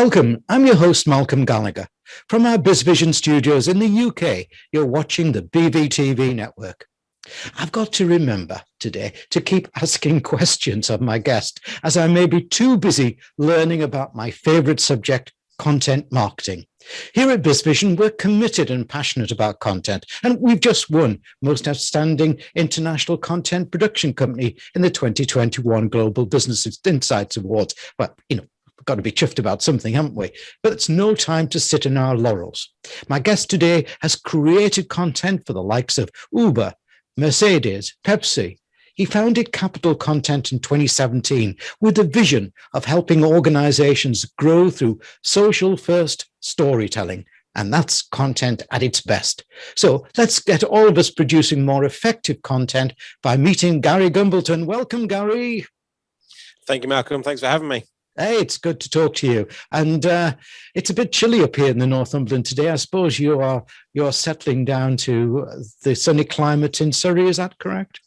Welcome, I'm your host, Malcolm Gallagher. From our BizVision studios in the UK, you're watching the BVTV network. I've got to remember today to keep asking questions of my guest, as I may be too busy learning about my favorite subject, content marketing. Here at BizVision, we're committed and passionate about content, and we've just won Most Outstanding International Content Production Company in the 2021 Global Business Insights Awards. Well, we've got to be chuffed about something, haven't we? But it's no time to sit in our laurels. My guest today has created content for the likes of Uber, Mercedes, Pepsi. He founded Capital Content in 2017 with the vision of helping organizations grow through social-first storytelling, and that's content at its best. So let's get all of us producing more effective content by meeting Gary Gumbleton. Welcome, Gary. Thank you, Malcolm. Thanks for having me. Hey, it's good to talk to you. And it's a bit chilly up here in the Northumberland today. I suppose you're settling down to the sunny climate in Surrey. Is that correct?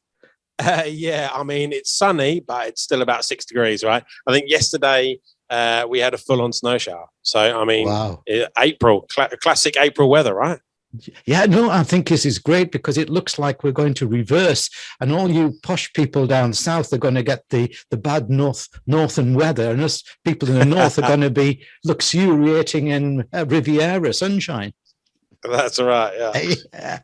Yeah, I mean, it's sunny, but it's still about 6 degrees, right? I think yesterday we had a full-on snow shower. So, I mean, wow. April, classic April weather, right? Yeah, no, I think this is great because it looks like we're going to reverse, and all you posh people down south are going to get the bad northern weather, and us people in the north are going to be luxuriating in Riviera sunshine. That's right, yeah. Yeah.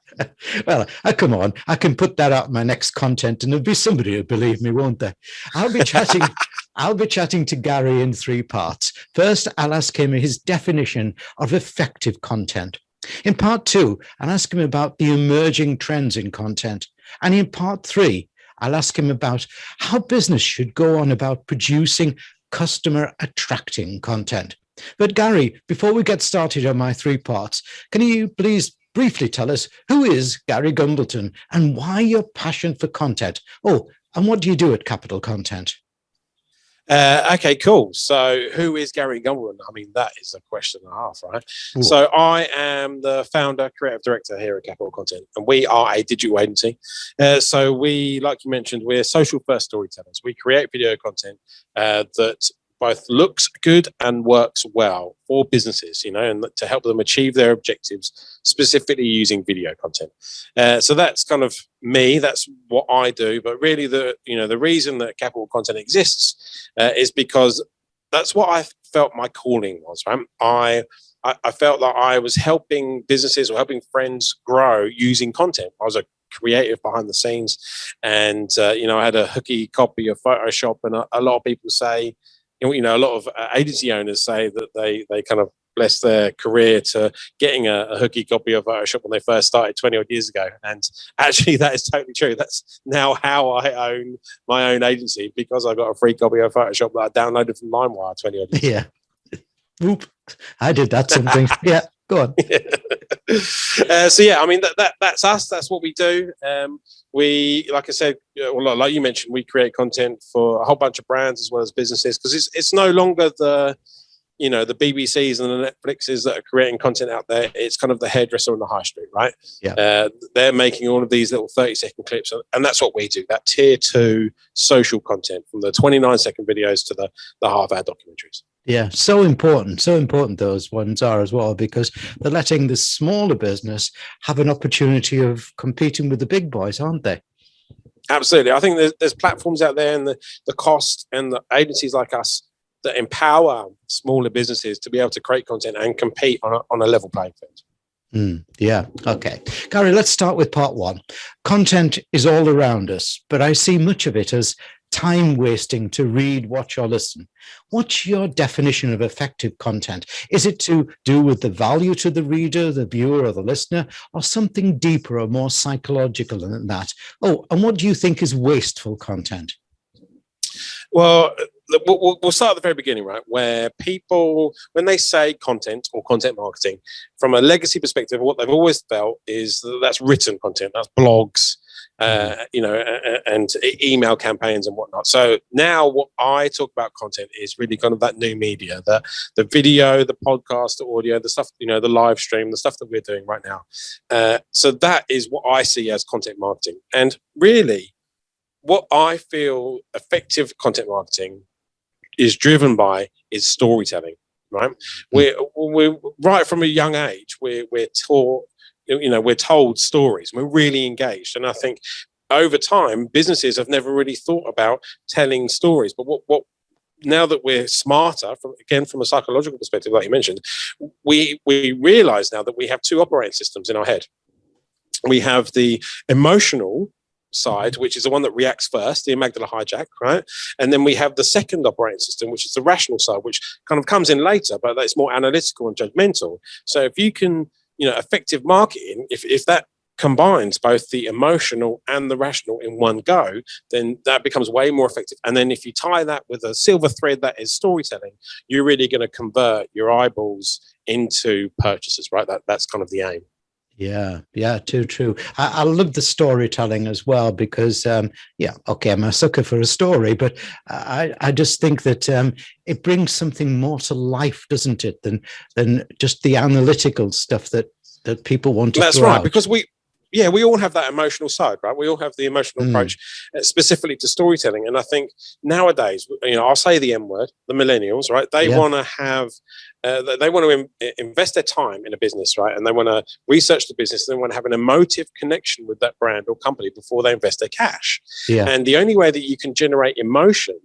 Well, come on, I can put that out in my next content, and there'll be somebody who'll believe me, won't there? I'll be chatting to Gary in 3 parts. First, I'll ask him his definition of effective content. In part 2, I'll ask him about the emerging trends in content. And in part 3, I'll ask him about how business should go on about producing customer attracting content. But Gary, before we get started on my 3 parts, can you please briefly tell us who is Gary Gumbleton and why your passion for content? Oh, and what do you do at Capital Content? Okay, cool. So who is Gary Gumbleton? I mean, that is a question and a half, right? Ooh. So I am the founder, creative director here at Capital Content, and we are a digital agency. So we, like you mentioned, we're social first storytellers. We create video content that both looks good and works well for businesses, and to help them achieve their objectives, specifically using video content. So that's kind of me. That's what I do. But really, the reason that Capital Content exists is because that's what I felt my calling was. Right? I felt that I was helping businesses or helping friends grow using content. I was a creative behind the scenes, and I had a hooky copy of Photoshop, and a lot of people say, a lot of agency owners say that they kind of bless their career to getting a hooky copy of Photoshop when they first started 20 odd years ago. And actually, that is totally true. That's now how I own my own agency, because I got a free copy of Photoshop that I downloaded from LimeWire 20 odd years ago. Yeah. Oop. I did that something. Yeah. Go on. So yeah, I mean that's us. That's what we do. We, like I said, like you mentioned, we create content for a whole bunch of brands as well as businesses, because it's no longer the BBCs and the Netflixes that are creating content out there. It's kind of the hairdresser on the high street, right? Yeah. They're making all of these little 30-second clips, and that's what we do. That tier 2 social content, from the 29-second videos to the half-hour documentaries. Yeah, so important those ones are as well, because they're letting the smaller business have an opportunity of competing with the big boys, aren't they? Absolutely. I think there's platforms out there, and the cost, and the agencies like us that empower smaller businesses to be able to create content and compete on a level playing field. Yeah. Okay. Gary, let's start with part 1. Content is all around us, but I see much of it as time wasting to read, watch, or listen. What's your definition of effective content? Is it to do with the value to the reader, the viewer, or the listener, or something deeper or more psychological than that? Oh, and what do you think is wasteful content? Well, we'll start at the very beginning, right? Where people, when they say content or content marketing, from a legacy perspective, what they've always felt is that's written content, that's blogs, and email campaigns and whatnot. So now what I talk about content is really kind of that new media, the video, the podcast, the audio, the stuff, the live stream, the stuff that we're doing right now. So that is what I see as content marketing. And really, what I feel effective content marketing is driven by is storytelling. right? We're right from a young age. We're taught, we're told stories. We're really engaged, and I think over time, businesses have never really thought about telling stories. But what now that we're smarter, from a psychological perspective, like you mentioned, we realize now that we have two operating systems in our head. We have the emotional side, which is the one that reacts first, the amygdala hijack, right? And then we have the second operating system, which is the rational side, which kind of comes in later, but that's more analytical and judgmental. So if you can, effective marketing, if that combines both the emotional and the rational in one go, then that becomes way more effective. And then if you tie that with a silver thread that is storytelling, you're really going to convert your eyeballs into purchases, right? That's kind of the aim. Yeah, too true. I love the storytelling as well because, I'm a sucker for a story, but I just think that it brings something more to life, doesn't it, than just the analytical stuff that people want to. That's right, because we all have that emotional side, right? We all have the emotional approach specifically to storytelling. And I think nowadays, I'll say the M word, the millennials, right? They want to have, they want to invest their time in a business, right? And they want to research the business. And they want to have an emotive connection with that brand or company before they invest their cash. Yeah. And the only way that you can generate emotion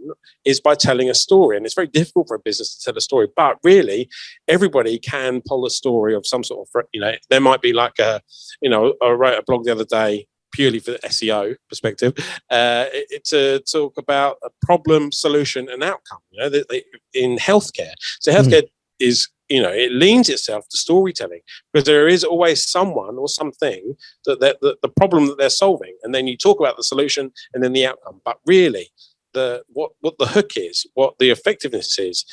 is by telling a story. And it's very difficult for a business to tell a story, but really everybody can pull a story of some sort of, there might be like I wrote a blog the other day purely for the SEO perspective to talk about a problem, solution, and outcome. In healthcare, so healthcare is it leans itself to storytelling because there is always someone or something that the problem that they're solving, and then you talk about the solution and then the outcome. But really, what the hook is, what the effectiveness is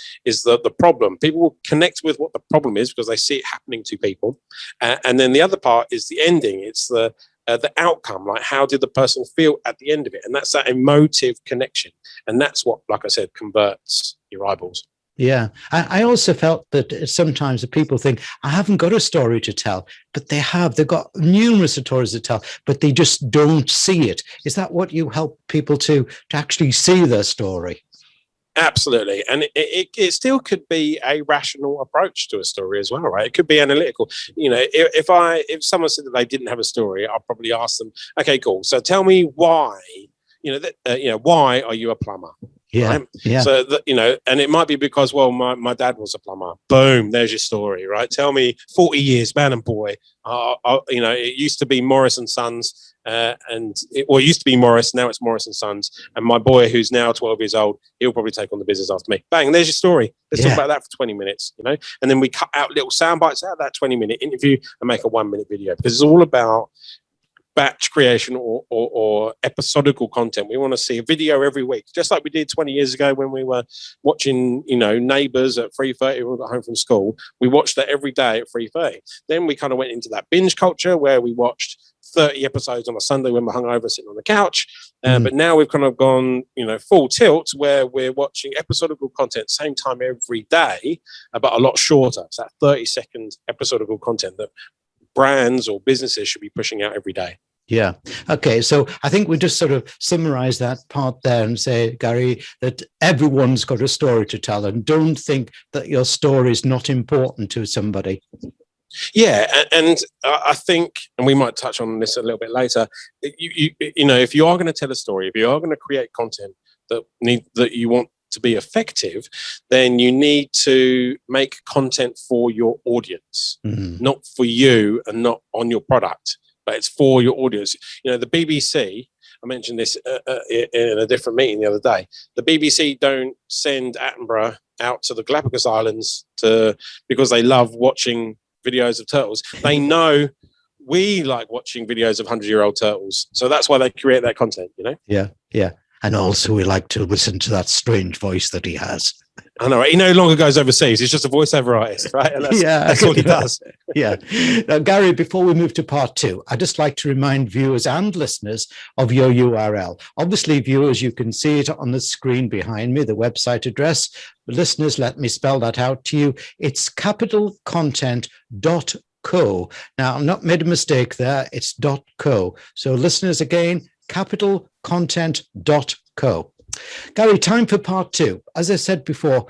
the problem. People will connect with what the problem is because they see it happening to people, and then the other part is the ending. It's the outcome, like how did the person feel at the end of it, and that's that emotive connection, and that's what, like I said, converts your eyeballs. Yeah, I also felt that sometimes the people think, I haven't got a story to tell, but they have. They've got numerous stories to tell, but they just don't see it. Is that what you help people to actually see their story? Absolutely. And it still could be a rational approach to a story as well, right? It could be analytical. If someone said that they didn't have a story, I'll probably ask them, okay, cool. So tell me why, why are you a plumber? Yeah, right? Yeah. So and it might be because, well, my dad was a plumber. Boom, there's your story, right? Tell me 40 years, man and boy. It used to be Morris and Sons, it used to be Morris. Now it's Morris and Sons. And my boy, who's now 12 years old, he'll probably take on the business after me. Bang, there's your story. Let's talk about that for 20 minutes, and then we cut out little sound bites out of that 20-minute interview and make a 1-minute video because it's all about batch creation or episodical content. We want to see a video every week, just like we did 20 years ago when we were watching, Neighbours at 3:30 when we got home from school. We watched that every day at 3:30. Then we kind of went into that binge culture where we watched 30 episodes on a Sunday when we're hungover sitting on the couch. But now we've kind of gone, full tilt where we're watching episodical content same time every day, but a lot shorter. It's that 30-second episodical content that brands or businesses should be pushing out every day. Yeah. Okay. So I think we just sort of summarize that part there and say, Gary, that everyone's got a story to tell, and don't think that your story is not important to somebody. Yeah, and I think, and we might touch on this a little bit later, if you are going to tell a story, if you are going to create content that you want to be effective, then you need to make content for your audience, not for you and not on your product, but it's for your audience. The BBC, I mentioned this in a different meeting the other day. The BBC don't send Attenborough out to the Galapagos Islands because they love watching videos of turtles. They know we like watching videos of 100-year-old turtles, so that's why they create that content. Yeah. And also we like to listen to that strange voice that he has. I know, right? He no longer goes overseas. He's just a voiceover artist, right? And that's all he does. Yeah. Now, Gary, before we move to part 2, I'd just like to remind viewers and listeners of your URL. Obviously, viewers, you can see it on the screen behind me, the website address. Listeners, let me spell that out to you. It's capitalcontent.co. Now, I've not made a mistake there. It's .co. So listeners, again, capitalcontent.co. Gary, time for part 2. As I said before,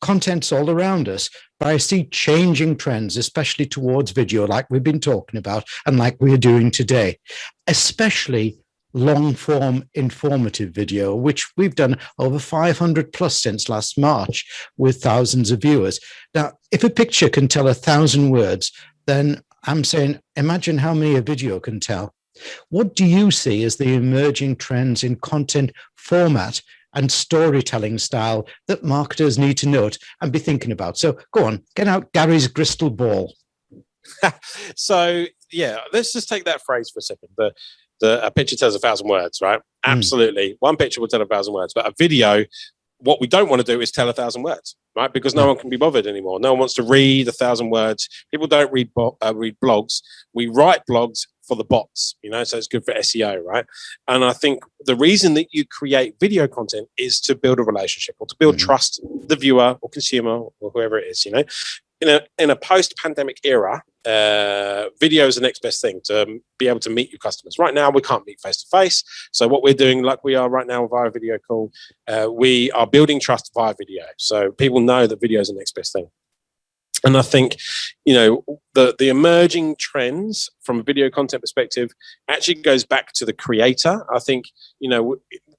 content's all around us, but I see changing trends, especially towards video, like we've been talking about and like we're doing today, especially long form informative video, which we've done over 500 plus since last March with thousands of viewers. Now, if a picture can tell 1,000 words, then I'm saying, imagine how many a video can tell. What do you see as the emerging trends in content format and storytelling style that marketers need to note and be thinking about? So go on, get out Gary's crystal ball. So, yeah, let's just take that phrase for a second. A picture tells 1,000 words, right? Absolutely. One picture will tell 1,000 words, but a video, what we don't want to do is tell 1,000 words, right? Because no one can be bothered anymore. No one wants to read 1,000 words. People don't read blogs. We write blogs for the bots, so it's good for SEO, right? And I think the reason that you create video content is to build a relationship or to build trust with the viewer or consumer or whoever it is, In a post-pandemic era, video is the next best thing to be able to meet your customers. Right now, we can't meet face-to-face. So what we're doing, like we are right now via video call, we are building trust via video. So people know that video is the next best thing. And I think, the emerging trends from a video content perspective actually goes back to the creator. I think,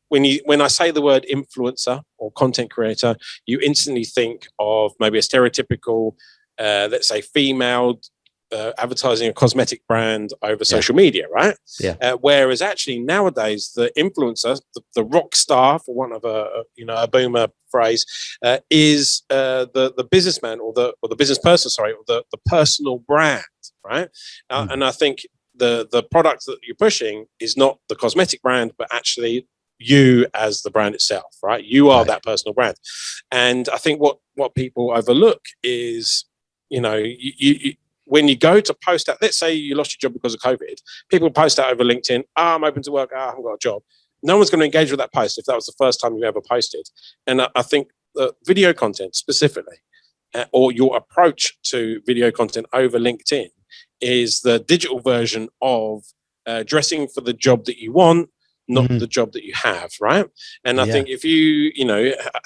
when I say the word influencer or content creator, you instantly think of maybe a stereotypical, let's say, female advertising a cosmetic brand over social media, right? Yeah. Whereas actually nowadays the influencer, the rock star, for want of a boomer phrase, is the businessman or the business person, or the personal brand, right? And I think the product that you're pushing is not the cosmetic brand, but actually you as the brand itself, right? You are that personal brand. And I think what people overlook is, when you go to post out, let's say you lost your job because of COVID, people post out over LinkedIn, I'm open to work, I haven't got a job. No one's going to engage with that post if that was the first time you ever posted. And I think the video content specifically, or your approach to video content over LinkedIn, is the digital version of dressing for the job that you want, not the job that you have, right? And I think if you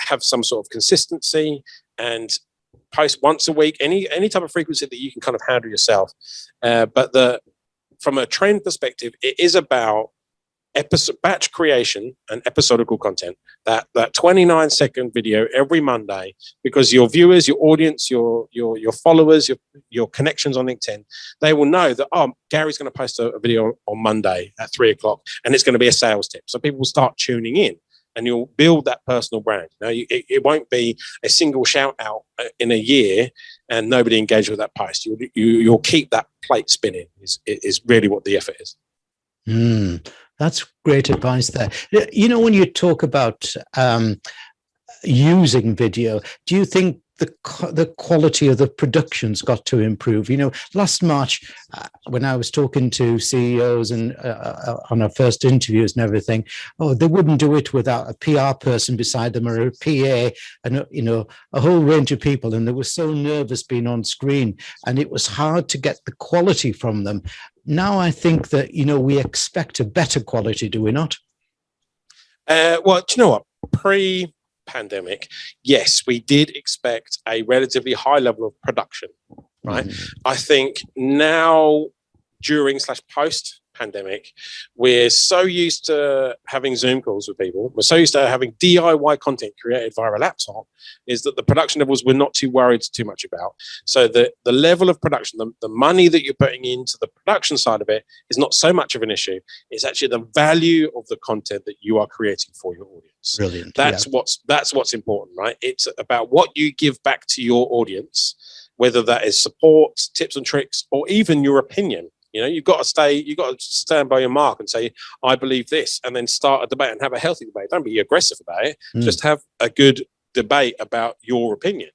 have some sort of consistency and post once a week, any type of frequency that you can kind of handle yourself, but from a trend perspective, it is about batch creation and episodical content, that 29-second video every Monday, because your viewers, your audience, your followers, your connections on LinkedIn, they will know that, Gary's going to post a video on Monday at 3:00 and it's going to be a sales tip. So people will start tuning in and you'll build that personal brand. Now, it won't be a single shout out in a year and nobody engaged with that post. You'll keep that plate spinning is really what the effort is. That's great advice there. When you talk about using video, do you think the quality of the production's got to improve? Last March, when I was talking to CEOs and on our first interviews and everything, they wouldn't do it without a PR person beside them or a PA and a whole range of people, and they were so nervous being on screen, and it was hard to get the quality from them. Now I think that we expect a better quality, do we not? Well, do you know what? Pre-pandemic, yes, we did expect a relatively high level of production, right? I think now, during/post pandemic, we're so used to having Zoom calls with people, we're so used to having DIY content created via a laptop, is that the production levels we're not too worried too much about. So the level of production, the money that you're putting into the production side of it is not so much of an issue. It's actually the value of the content that you are creating for your audience. Brilliant. That's what's important, right? It's about what you give back to your audience, whether that is support, tips and tricks, or even your opinion. You've got to stand by your mark and say, I believe this, and then start a debate and have a healthy debate. Don't be aggressive about it. Just have a good debate about your opinion.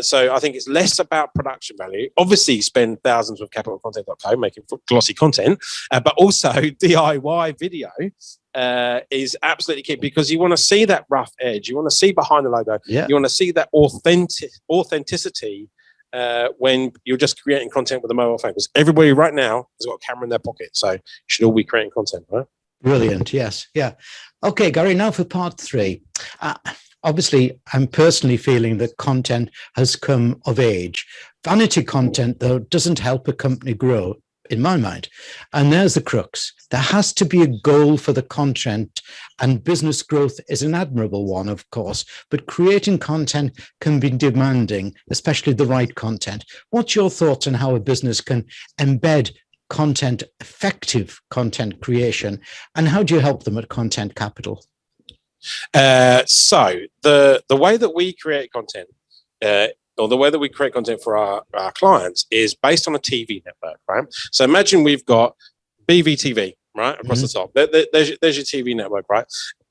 So I think it's less about production value. Obviously, spend thousands with capitalcontent.co making glossy content, but also DIY video is absolutely key, because you want to see that rough edge. You want to see behind the logo. Yeah. You want to see that authenticity when you're just creating content with a mobile phone, because everybody right now has got a camera in their pocket, so you should all be creating content, right? Brilliant. Yes. Yeah. Okay, Gary, now for part 3. obviously, I'm personally feeling that content has come of age. Vanity content, though, doesn't help a company grow, in my mind. And there's the crux. There has to be a goal for the content, and business growth is an admirable one, of course, but creating content can be demanding, especially the right content. What's your thoughts on how a business can embed content, effective content creation, and how do you help them at Content Capital? So the way that we create content, or the way that we create content for our clients, is based on a TV network, right? So imagine we've got BVTV, right, across the top. There's your TV network, right?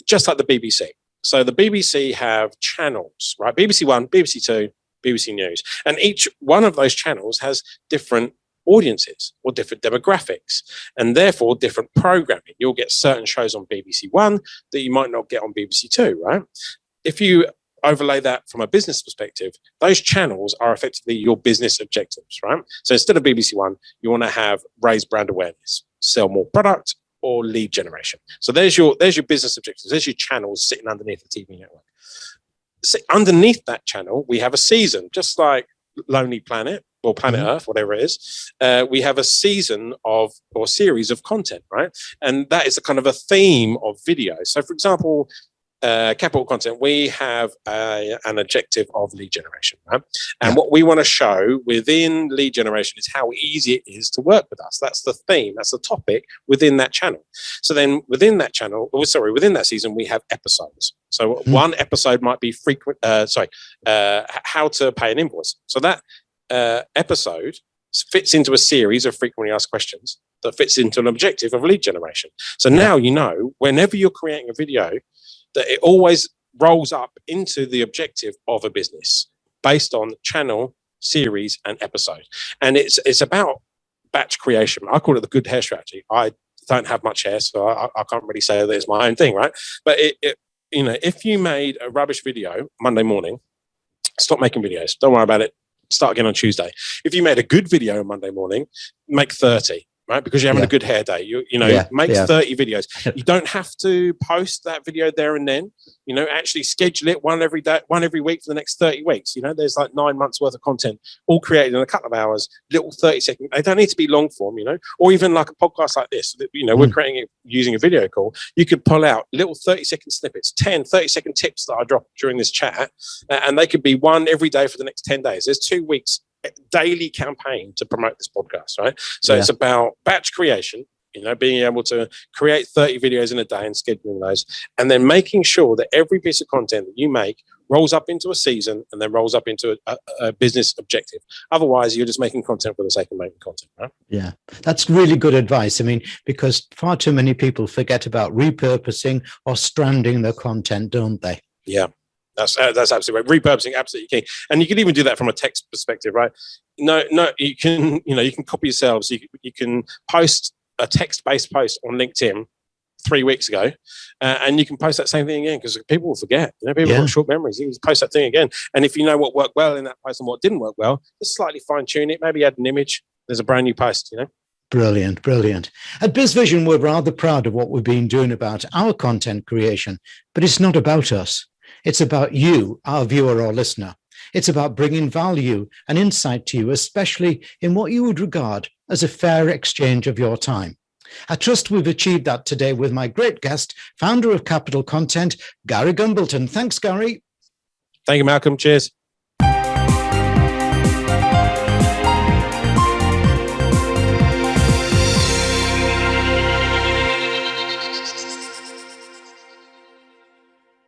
Just like the BBC. So the BBC have channels, right? BBC One, BBC Two, BBC News, and each one of those channels has different audiences or different demographics, and therefore different programming. You'll get certain shows on BBC One that you might not get on BBC Two, right? If you overlay that from a business perspective, those channels are effectively your business objectives, right? So instead of BBC One, you want to have raise brand awareness, sell more product, or lead generation. So there's your business objectives. There's your channels sitting underneath the TV network. So underneath that channel, we have a season, just like Lonely Planet or Planet Earth, whatever it is. We have a season of, or series of content, right? And that is a kind of a theme of video. So for example, Capital Content, we have an objective of lead generation, right? And what we want to show within lead generation is how easy it is to work with us. That's the theme, that's the topic within that channel. So then within that channel, within that season, we have episodes. So one episode might be how to pay an invoice. So that episode fits into a series of frequently asked questions that fits into an objective of lead generation. So now you know, whenever you're creating a video, that it always rolls up into the objective of a business based on channel, series, and episode. And it's about batch creation. I call it the good hair strategy. I don't have much hair, so I can't really say that it's my own thing, right? But if you made a rubbish video Monday morning, stop making videos. Don't worry about it. Start again on Tuesday. If you made a good video on Monday morning, make 30. Right, because you're having a good hair day. Make 30 videos. You don't have to post that video there and then. Actually schedule it one every day, one every week for the next 30 weeks. There's like 9 months worth of content, all created in a couple of hours, little 30-second. They don't need to be long form, or even like a podcast like this. We're creating it using a video call. You could pull out little 30-second snippets, 30-second tips that I drop during this chat, and they could be one every day for the next 10 days. There's 2 weeks. Daily campaign to promote this podcast, right? So it's about batch creation, being able to create 30 videos in a day and scheduling those, and then making sure that every piece of content that you make rolls up into a season and then rolls up into a business objective. Otherwise, you're just making content for the sake of making content, right? Yeah, that's really good advice. I mean, because far too many people forget about repurposing or stranding their content, don't they? Yeah. That's absolutely right. Repurposing, absolutely key. And you can even do that from a text perspective, right? No, you can copy yourselves. You can post a text-based post on LinkedIn 3 weeks ago, and you can post that same thing again, because people will forget. People have short memories. You can post that thing again, and if you know what worked well in that post and what didn't work well, just slightly fine-tune it. Maybe add an image. There's a brand new post. Brilliant. At BizVision, we're rather proud of what we've been doing about our content creation, but it's not about us. It's about you, our viewer or listener. It's about bringing value and insight to you, especially in what you would regard as a fair exchange of your time. I trust we've achieved that today with my great guest, founder of Capital Content, Gary Gumbleton. Thanks, Gary. Thank you, Malcolm. Cheers.